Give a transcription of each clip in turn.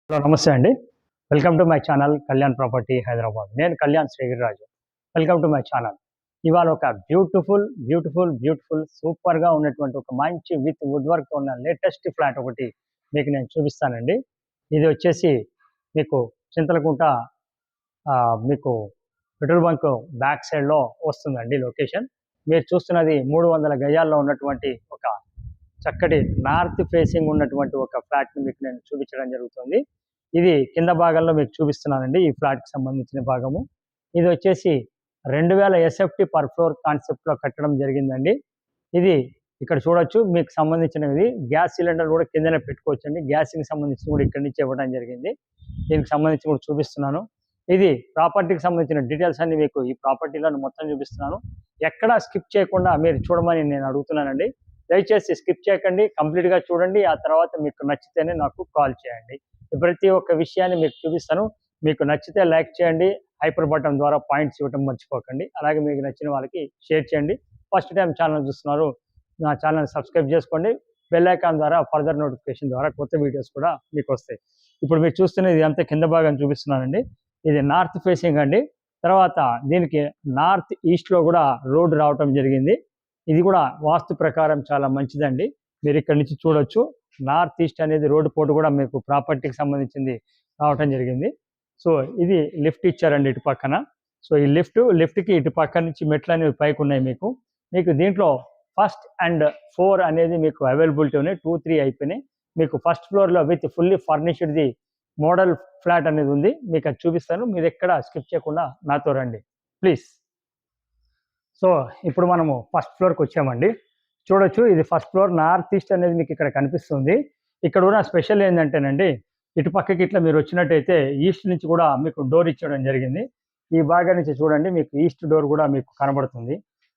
Hello నమస్తే అండి. Welcome to my channel Kalyan property Hyderabad. నేను Kalyan Srigiriraju. Welcome to my channel. ఇవాళ ఒక బ్యూటిఫుల్ సూపర్‌గా ఉన్నటువంటి ఒక మంచి విత్ వుడ్ వర్క్‌తో ఉన్న లేటెస్ట్ ఫ్లాట్ ఒకటి మీకు నేను చూపిస్తానండి. ఇది వచ్చేసి మీకు చింతలకుంట మీకు పెట్రోల్ బంక్ బ్యాక్ సైడ్‌లో వస్తుందండి లొకేషన్. మీరు చూస్తున్నది 300 గజాల్లో ఉన్నటువంటి ఒక చక్కటి నార్త్ ఫేసింగ్ ఉన్నటువంటి ఒక ఫ్లాట్‌ని మీకు నేను చూపించడం జరుగుతుంది. ఇది కింద భాగంలో మీకు చూపిస్తున్నానండి. ఈ ఫ్లాట్‌కి సంబంధించిన భాగము. ఇది వచ్చేసి 2000 ఎస్ఎఫ్‌టి పర్ ఫ్లోర్ కాన్సెప్ట్‌లో కట్టడం జరిగిందండి. ఇది ఇక్కడ చూడొచ్చు. మీకు సంబంధించినది గ్యాస్ సిలిండర్ కూడా కిందనే పెట్టుకోవచ్చండి. గ్యాస్‌కి సంబంధించింది కూడా ఇక్కడి నుంచి ఇవ్వడం జరిగింది. దీనికి సంబంధించి కూడా చూపిస్తున్నాను. ఇది ప్రాపర్టీకి సంబంధించిన డీటెయిల్స్ అన్ని మీకు ఈ ప్రాపర్టీలను మొత్తం చూపిస్తున్నాను. ఎక్కడా స్కిప్ చేయకుండా మీరు చూడమని నేను అడుగుతున్నానండి. దయచేసి స్కిప్ చేయకండి, కంప్లీట్‌గా చూడండి. ఆ తర్వాత మీకు నచ్చితేనే నాకు కాల్ చేయండి. ప్రతి ఒక్క విషయాన్ని మీకు చూపిస్తాను. మీకు నచ్చితే లైక్ చేయండి. హైపర్ బటన్ ద్వారా పాయింట్స్ ఇవ్వటం మర్చిపోకండి. అలాగే మీకు నచ్చిన వాళ్ళకి షేర్ చేయండి. ఫస్ట్ టైం ఛానల్ చూస్తున్నారు, నా ఛానల్ సబ్స్క్రైబ్ చేసుకోండి. బెల్ ఐకాన్ ద్వారా ఫర్దర్ నోటిఫికేషన్ ద్వారా కొత్త వీడియోస్ కూడా మీకు వస్తాయి. ఇప్పుడు మీరు చూస్తున్నది అంతా కింద భాగం చూపిస్తున్నానండి. ఇది నార్త్ ఫేసింగ్ అండి. తర్వాత దీనికి నార్త్ ఈస్ట్‌లో కూడా రోడ్ రావటం జరిగింది. ఇది కూడా వాస్తు ప్రకారం చాలా మంచిదండి. మీరు ఇక్కడి నుంచి చూడొచ్చు. నార్త్ ఈస్ట్ అనేది రోడ్డు పోటు కూడా మీకు ప్రాపర్టీకి సంబంధించింది రావటం జరిగింది. సో ఇది లిఫ్ట్ ఇచ్చారండి ఇటు పక్కన. సో ఈ లిఫ్ట్‌కి ఇటు పక్క నుంచి మెట్లు అనేవి పైకి ఉన్నాయి మీకు. మీకు దీంట్లో ఫస్ట్ అండ్ 4 అనేది మీకు అవైలబిలిటీ ఉన్నాయి. 2, 3 అయిపోయినాయి. మీకు ఫస్ట్ ఫ్లోర్‌లో విత్ ఫుల్లీ ఫర్నిష్డ్‌ది మోడల్ ఫ్లాట్ అనేది ఉంది. మీకు అది చూపిస్తాను. మీరు ఎక్కడ స్కిప్ చేయకుండా నాతో రండి ప్లీజ్. సో ఇప్పుడు మనము ఫస్ట్ ఫ్లోర్‌కి వచ్చామండి. చూడొచ్చు, ఇది ఫస్ట్ ఫ్లోర్. నార్త్ ఈస్ట్ అనేది మీకు ఇక్కడ కనిపిస్తుంది. ఇక్కడ ఉన్న స్పెషల్ ఏంటంటేనండి, ఇటు పక్కకి ఇట్లా మీరు వచ్చినట్టయితే ఈస్ట్ నుంచి కూడా మీకు డోర్ ఇచ్చడం జరిగింది. ఈ భాగం నుంచి చూడండి, మీకు ఈస్ట్ డోర్ కూడా మీకు కనబడుతుంది.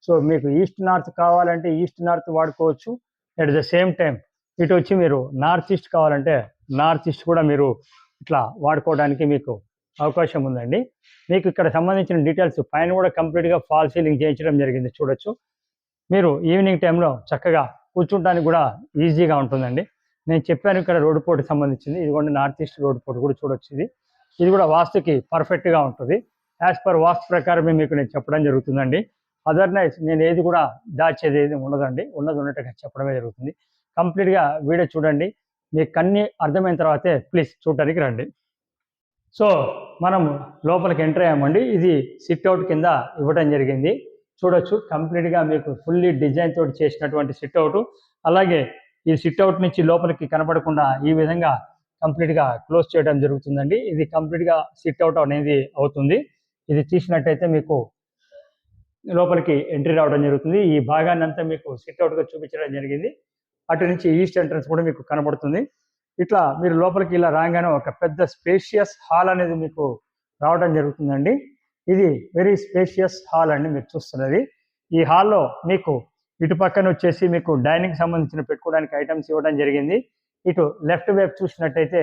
సో మీకు ఈస్ట్ నార్త్ కావాలంటే ఈస్ట్ నార్త్ వాడుకోవచ్చు. అట్ ద సేమ్ టైం ఇటు వచ్చి మీరు నార్త్ ఈస్ట్ కావాలంటే నార్త్ ఈస్ట్ కూడా మీరు ఇట్లా వాడుకోవడానికి మీకు అవకాశం ఉందండి. మీకు ఇక్కడ సంబంధించిన డీటెయిల్స్ పైన కూడా కంప్లీట్‌గా ఫాల్ సీలింగ్ చేయించడం జరిగింది చూడొచ్చు. మీరు ఈవినింగ్ టైంలో చక్కగా కూర్చుంటానికి కూడా ఈజీగా ఉంటుందండి. నేను చెప్పాను ఇక్కడ రోడ్డు పోటుకి సంబంధించింది. ఇదిగోండి నార్త్ ఈస్ట్ రోడ్డు పోటు కూడా చూడొచ్చు ఇది. ఇది కూడా వాస్తుకి పర్ఫెక్ట్‌గా ఉంటుంది. యాజ్ పర్ వాస్తు ప్రకారమే మీకు నేను చెప్పడం జరుగుతుందండి. అదర్‌వైజ్ నేను ఏది కూడా దాచేది ఏది ఉండదండి. ఉన్నది ఉన్నట్టుగా చెప్పడమే జరుగుతుంది. కంప్లీట్‌గా వీడియో చూడండి. మీకు అన్నీ అర్థమైన తర్వాతే ప్లీజ్ చూడటానికి రండి. సో మనం లోపలికి ఎంటర్ అయ్యామండి. ఇది సిట్ అవుట్ కింద ఇవ్వడం జరిగింది. చూడొచ్చు, కంప్లీట్‌గా మీకు ఫుల్లీ డిజైన్ తోటి చేసినటువంటి సిట్ అవుట్. అలాగే ఈ సిట్ అవుట్ నుంచి లోపలికి కనపడకుండా ఈ విధంగా కంప్లీట్‌గా క్లోజ్ చేయడం జరుగుతుందండి. ఇది కంప్లీట్‌గా సిట్ అవుట్ అనేది అవుతుంది. ఇది తీసినట్టయితే మీకు లోపలికి ఎంట్రీ రావడం జరుగుతుంది. ఈ భాగాన్ని అంతా మీకు సిట్ అవుట్‌గా చూపించడం జరిగింది. అటు నుంచి ఈస్ట్ ఎంట్రన్స్ కూడా మీకు కనబడుతుంది. ఇట్లా మీరు లోపలికి ఇలా రాగానే ఒక పెద్ద స్పేషియస్ హాల్ అనేది మీకు రావడం జరుగుతుందండి. ఇది వెరీ స్పేషియస్ హాల్ అండి మీరు చూస్తున్నది. ఈ హాల్లో మీకు ఇటు పక్కన వచ్చేసి మీకు డైనింగ్ సంబంధించిన పెట్టుకోవడానికి ఐటమ్స్ ఇవ్వడం జరిగింది. ఇటు లెఫ్ట్ వైపు చూసినట్టయితే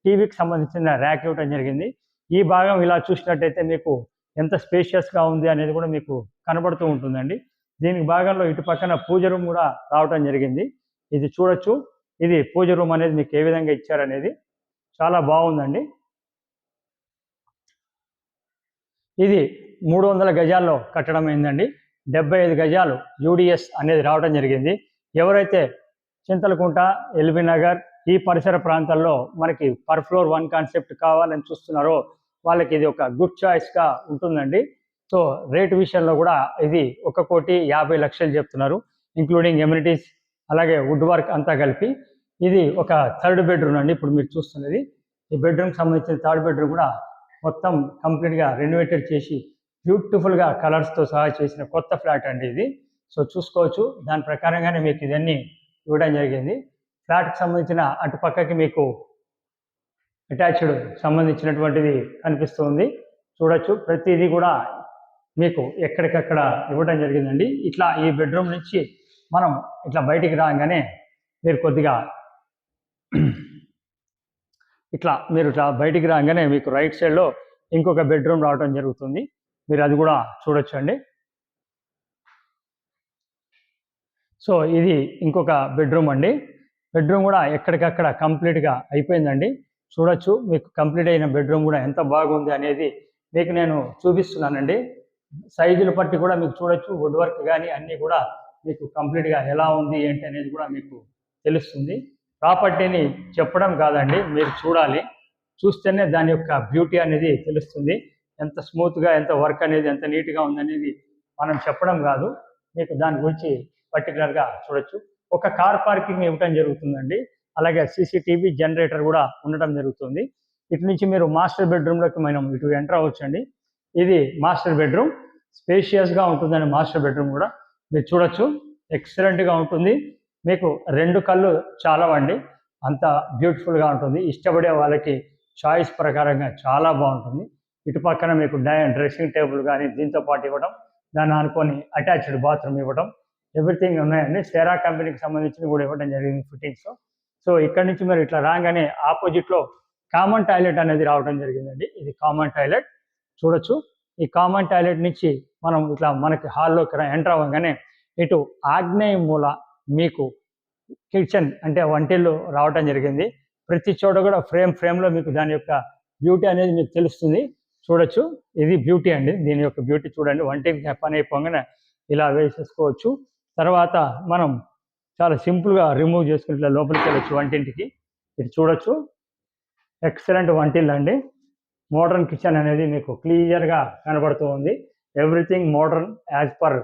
టీవీకి సంబంధించిన ర్యాక్ ఇవ్వడం జరిగింది. ఈ భాగం ఇలా చూసినట్టయితే మీకు ఎంత స్పేషియస్‌గా ఉంది అనేది కూడా మీకు కనబడుతూ ఉంటుందండి. దీనికి భాగంలో ఇటు పక్కన పూజ రూమ్ కూడా రావడం జరిగింది. ఇది చూడొచ్చు. ఇది పూజ రూమ్ అనేది మీకు ఏ విధంగా ఇచ్చారనేది చాలా బాగుందండి. ఇది 300 గజాల్లో కట్టడం అయిందండి. 75 గజాలు యూడిఎస్ అనేది రావడం జరిగింది. ఎవరైతే చింతలకుంట, ఎల్బీ నగర్ ఈ పరిసర ప్రాంతాల్లో మనకి పర్ ఫ్లోర్ 1 కాన్సెప్ట్ కావాలని చూస్తున్నారో వాళ్ళకి ఇది ఒక గుడ్ చాయిస్‌గా ఉంటుందండి. సో రేట్ విషయంలో కూడా ఇది 1,50,00,000 చెప్తున్నారు. ఇంక్లూడింగ్ ఎమ్యూనిటీస్ అలాగే వుడ్ వర్క్ అంతా కలిపి. ఇది ఒక థర్డ్ బెడ్రూమ్ అండి. ఇప్పుడు మీరు చూస్తున్నది ఈ బెడ్రూమ్‌కి సంబంధించిన థర్డ్ బెడ్రూమ్ కూడా మొత్తం కంప్లీట్‌గా రెనోవేటెడ్ చేసి బ్యూటిఫుల్‌గా కలర్స్‌తో సహా చేసిన కొత్త ఫ్లాట్ అండి ఇది. సో చూసుకోవచ్చు. దాని ప్రకారంగానే మీకు ఇవన్నీ ఇవ్వడం జరిగింది. ఫ్లాట్‌కి సంబంధించిన అటు పక్కకి మీకు అటాచ్డ్ సంబంధించినటువంటిది కనిపిస్తుంది. చూడొచ్చు, ప్రతిదీ కూడా మీకు ఎక్కడికక్కడ ఇవ్వడం జరిగిందండి. ఇట్లా ఈ బెడ్రూమ్ నుంచి మనం ఇట్లా బయటికి రాగానే మీరు కొద్దిగా ఇట్లా బయటికి రాగానే మీకు రైట్ సైడ్‌లో ఇంకొక బెడ్రూమ్ రావడం జరుగుతుంది. మీరు అది కూడా చూడొచ్చండి. సో ఇది ఇంకొక బెడ్రూమ్ అండి. బెడ్రూమ్ కూడా ఎక్కడికక్కడ కంప్లీట్‌గా అయిపోయిందండి. చూడొచ్చు. మీకు కంప్లీట్ అయిన బెడ్రూమ్ కూడా ఎంత బాగుంది అనేది మీకు నేను చూపిస్తున్నానండి. సైజులు బట్టి కూడా మీకు చూడొచ్చు. వుడ్ వర్క్ కానీ అన్నీ కూడా మీకు కంప్లీట్గా ఎలా ఉంది ఏంటి అనేది కూడా మీకు తెలుస్తుంది. ప్రాపర్టీని చెప్పడం కాదండి, మీరు చూడాలి. చూస్తేనే దాని యొక్క బ్యూటీ అనేది తెలుస్తుంది. ఎంత స్మూత్గా, ఎంత వర్క్ అనేది ఎంత నీట్గా ఉందనేది మనం చెప్పడం కాదు, మీకు దాని గురించి పర్టికులర్గా చూడొచ్చు. ఒక కార్ పార్కింగ్ ఇవ్వటం జరుగుతుందండి. అలాగే సీసీటీవీ జనరేటర్ కూడా ఉండటం జరుగుతుంది. ఇటు నుంచి మీరు మాస్టర్ బెడ్రూమ్లోకి మనం ఇటు ఎంటర్ అవ్వచ్చండి. ఇది మాస్టర్ బెడ్రూమ్. స్పేషియస్గా ఉంటుందండి. మాస్టర్ బెడ్రూమ్ కూడా మీరు చూడొచ్చు. ఎక్సలెంట్గా ఉంటుంది. మీకు 2 కళ్ళు చాలవండి, అంత బ్యూటిఫుల్గా ఉంటుంది. ఇష్టపడే వాళ్ళకి చాయిస్ ప్రకారంగా చాలా బాగుంటుంది. ఇటు పక్కన మీకు డ్రెస్సింగ్ టేబుల్ కానీ దీంతో పాటు ఇవ్వడం, దాన్ని అనుకొని అటాచ్డ్ బాత్రూమ్ ఇవ్వడం, ఎవ్రీథింగ్ ఉన్నాయండి. సేరా కంపెనీకి సంబంధించి కూడా ఇవ్వడం జరిగింది ఫిట్టింగ్స్. సో ఇక్కడ నుంచి మీరు ఇట్లా రాగానే ఆపోజిట్లో కామన్ టాయిలెట్ అనేది రావడం జరిగిందండి. ఇది కామన్ టాయిలెట్ చూడొచ్చు. ఈ కామన్ టాయిలెట్ నుంచి మనం ఇట్లా మనకి హాల్లోకి ఎంటర్ అవ్వగానే ఇటు ఆగ్నేయ మూల మీకు కిచెన్ అంటే వంటిల్లు రావటం జరిగింది. ప్రతి చోట కూడా ఫ్రేమ్లో మీకు దాని యొక్క బ్యూటీ అనేది మీకు తెలుస్తుంది. చూడొచ్చు. ఇది బ్యూటీ అండి. దీని యొక్క బ్యూటీ చూడండి. వంటికి పని అయిపోగానే ఇలా వేసేసుకోవచ్చు. తర్వాత మనం చాలా సింపుల్గా రిమూవ్ చేసుకుని ఇట్లా లోపలికి వెళ్ళొచ్చు వంటింటికి. ఇది చూడొచ్చు. ఎక్సలెంట్ వంటిల్లు అండి. మోడర్న్ కిచెన్ అనేది మీకు క్లియర్గా కనబడుతూ ఉంది. Everything modern as per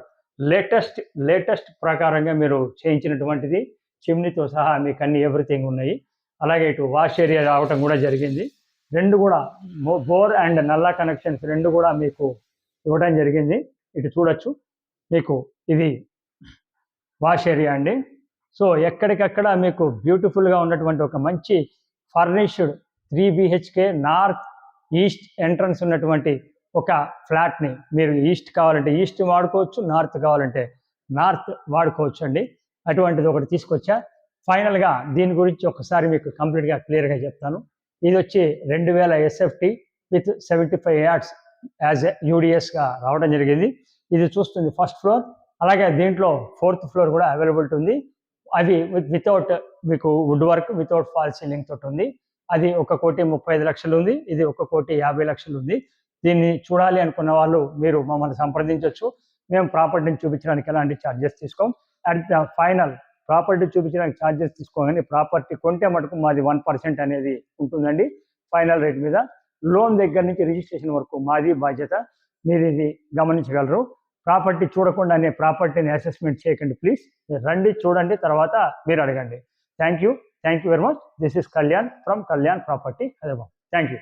latest ప్రకారంగా మీరు చేయించినటువంటిది. చిమ్నీతో సహా మీకు అన్ని ఎవ్రీథింగ్ ఉన్నాయి. అలాగే ఇటు వాష్ ఏరియా రావటం కూడా జరిగింది. 2 కూడా బోర్ అండ్ నల్లా కనెక్షన్స్ 2 కూడా మీకు ఇవ్వడం జరిగింది. ఇటు చూడొచ్చు. మీకు ఇది వాష్ ఏరియా అండి. సో ఎక్కడికక్కడ మీకు బ్యూటిఫుల్గా ఉన్నటువంటి ఒక మంచి furnished 3 BHK north east entrance ఉన్నటువంటి ఒక ఫ్లాట్ని మీరు ఈస్ట్ కావాలంటే ఈస్ట్ వాడుకోవచ్చు, నార్త్ కావాలంటే నార్త్ వాడుకోవచ్చు అండి. అటువంటిది ఒకటి తీసుకొచ్చా. ఫైనల్గా దీని గురించి ఒకసారి మీకు కంప్లీట్గా క్లియర్గా చెప్తాను. ఇది వచ్చి 2000 SFT with 75 yards as a UDSగా రావడం జరిగింది. ఇది చూస్తుంది ఫస్ట్ ఫ్లోర్. అలాగే దీంట్లో 4th ఫ్లోర్ కూడా అవైలబిలిటీ ఉంది. అది వితౌట్ మీకు wood work, without fall ceiling తోటి ఉంది. అది 1,35,00,000 ఉంది. ఇది 1,50,00,000 ఉంది. దీన్ని చూడాలి అనుకున్న వాళ్ళు మీరు మమ్మల్ని సంప్రదించవచ్చు. మేము ప్రాపర్టీని చూపించడానికి ఎలాంటి ఛార్జెస్ తీసుకోం. అట్ ద ఫైనల్ ప్రాపర్టీ చూపించడానికి ఛార్జెస్ తీసుకోగానే ప్రాపర్టీ కొంటే మటుకు మాది 1% అనేది ఉంటుందండి ఫైనల్ రేట్ మీద. లోన్ దగ్గర నుంచి రిజిస్ట్రేషన్ వరకు మాది బాధ్యత. మీరు ఇది గమనించగలరు. ప్రాపర్టీ చూడకుండానే ప్రాపర్టీని అసెస్మెంట్ చేయకండి ప్లీజ్. రండి, చూడండి, తర్వాత మీరు అడగండి. Thank you very much. This is Kalyan from Kalyan property, Hyderabad. Thank you.